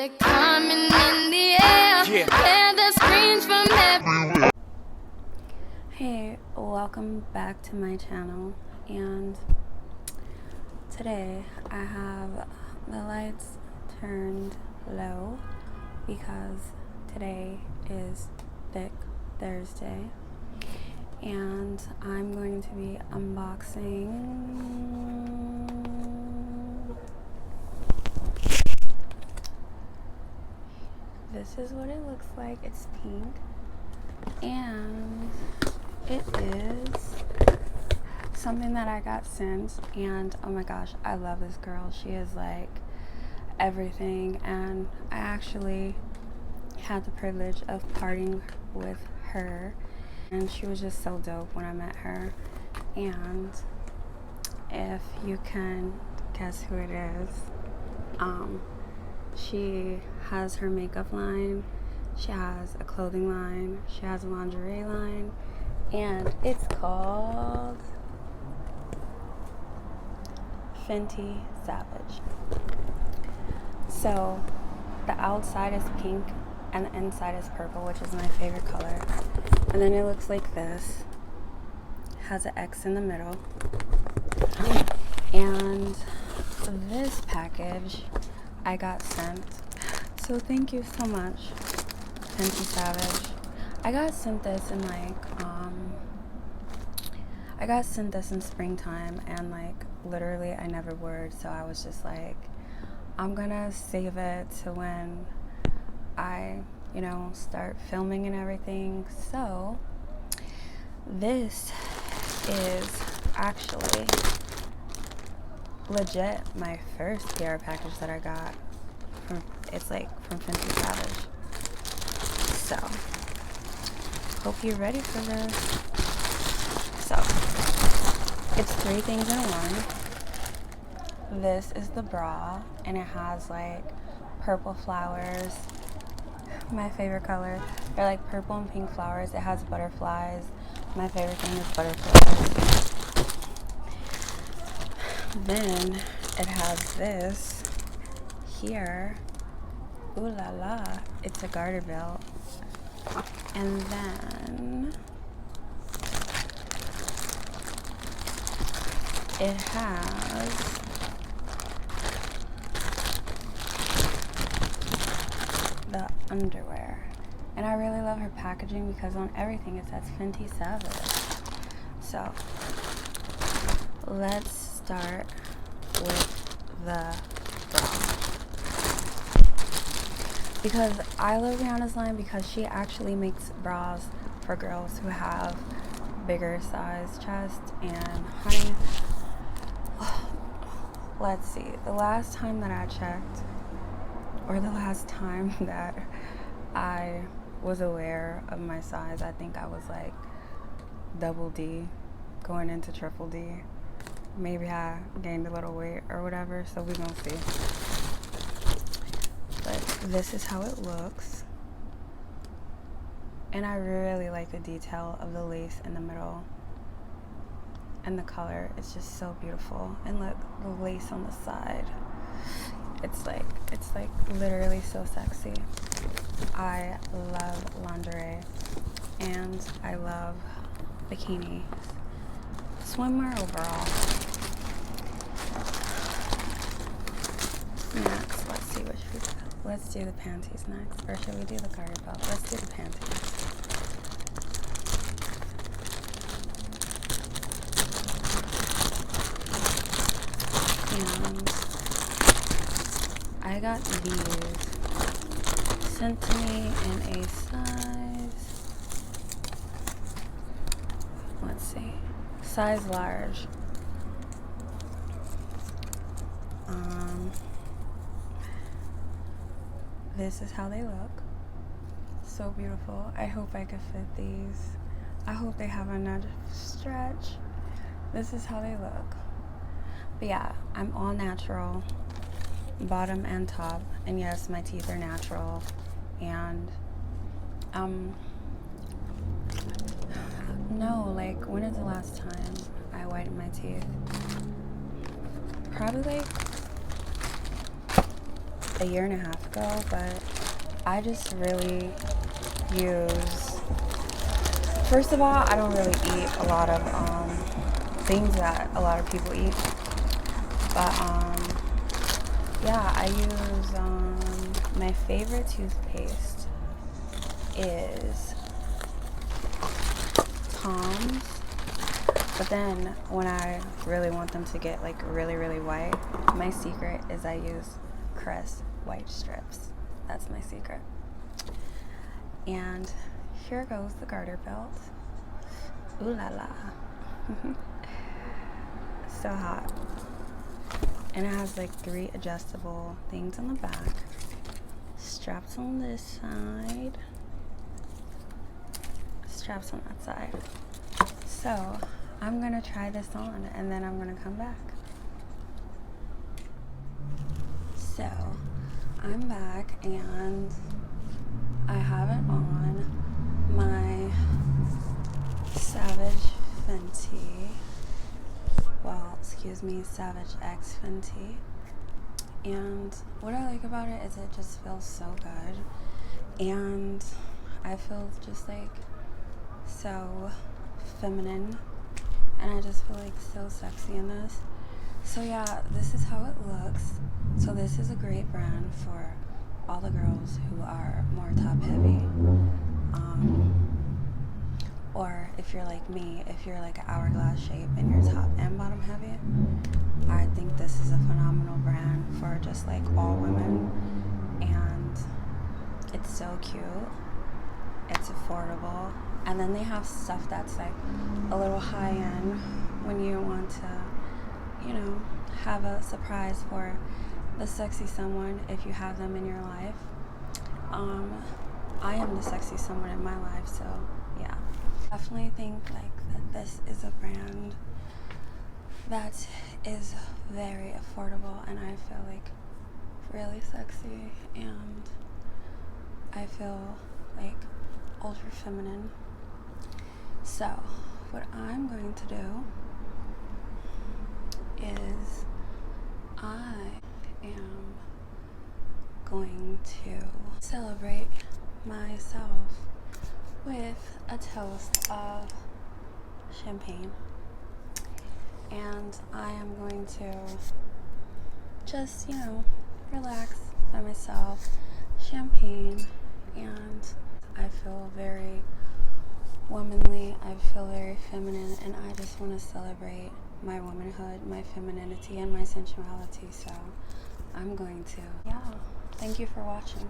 music coming in the air. Hear the screams from everywhere. Hey, welcome back to my channel, and today I have the lights turned low because today is Thick Thursday, and I'm going to be unboxing this is what it looks like. It's pink, and it is something that I got sent, and oh my gosh, I love this girl. She is like everything, and I actually had the privilege of partying with her, and she was just so dope when I met her. And if you can guess who it is, she has her makeup line, she has a clothing line, she has a lingerie line, and it's called Fenty Savage. So the outside is pink and the inside is purple, which is my favorite color. And then it looks like this. Has an X in the middle. And this package I got sent. So thank you so much, Fenty Savage. I got sent this in springtime, and like literally I never wore it, so I was just like, I'm gonna save it to when I, start filming and everything. So this is actually legit my first PR package that I got from, it's like from Fenty Savage. So hope you're ready for this. So it's 3 things in one. This is the bra, and it has like purple flowers, my favorite color. They're like purple and pink flowers. It has butterflies. My favorite thing is butterflies. Then it has this here. Ooh la la. It's a garter belt. And then it has the underwear. And I really love her packaging because on everything it says Fenty Savage. So let's start with the bra, because I love Rihanna's line because she actually makes bras for girls who have bigger size chest. And honey, let's see, the last time that I checked, or the last time that I was aware of my size, I think I was like double D going into triple D. Maybe I gained a little weight or whatever, so we're gonna see. But this is how it looks, and I really like the detail of the lace in the middle, and the color. It's just so beautiful. And look, the lace on the side. It's like literally so sexy. I love lingerie, and I love bikinis. Swimwear overall. Next, let's see which we do. Let's do the panties next, or should we do the garter belt? Let's do the panties. And I got these sent to me in a size, let's see, size large. This is how they look. So beautiful. I hope I could fit these. I hope they have enough stretch. This is how they look. But yeah, I'm all natural, bottom and top. And yes, my teeth are natural. And no, like, when is the last time I whitened my teeth? Probably like a year and a half ago, but I just really use, first of all, I don't really eat a lot of things that a lot of people eat, but yeah, I use my favorite toothpaste is Tom's, but then when I really want them to get like really white, my secret is I use Crest white strips. That's my secret. And here goes the garter belt. Ooh la la. So hot. And it has like 3 adjustable things on the back. Straps on this side. Straps on that side. So I'm gonna try this on and then I'm gonna come back. So I'm back and I have it on my Savage Fenty, well, excuse me, Savage X Fenty. And what I like about it is it just feels so good. And I feel just like so feminine. And I just feel like so sexy in this. So yeah, this is how it looks. So this is a great brand for all the girls who are more top heavy. Or if you're like me, if you're like an hourglass shape and you're top and bottom heavy, I think this is a phenomenal brand for just like all women. And it's so cute. It's affordable. And then they have stuff that's like a little high end when you want to, you know, have a surprise for the sexy someone if you have them in your life. I am the sexy someone in my life, so yeah. Definitely think like that this is a brand that is very affordable and I feel like really sexy and I feel like ultra feminine. So what I'm going to do is I am going to celebrate myself with a toast of champagne. And I am going to just, you know, relax by myself, champagne, and I feel very womanly, I feel very feminine, and I just want to celebrate my womanhood, my femininity, and my sensuality. So I'm going to, yeah, thank you for watching.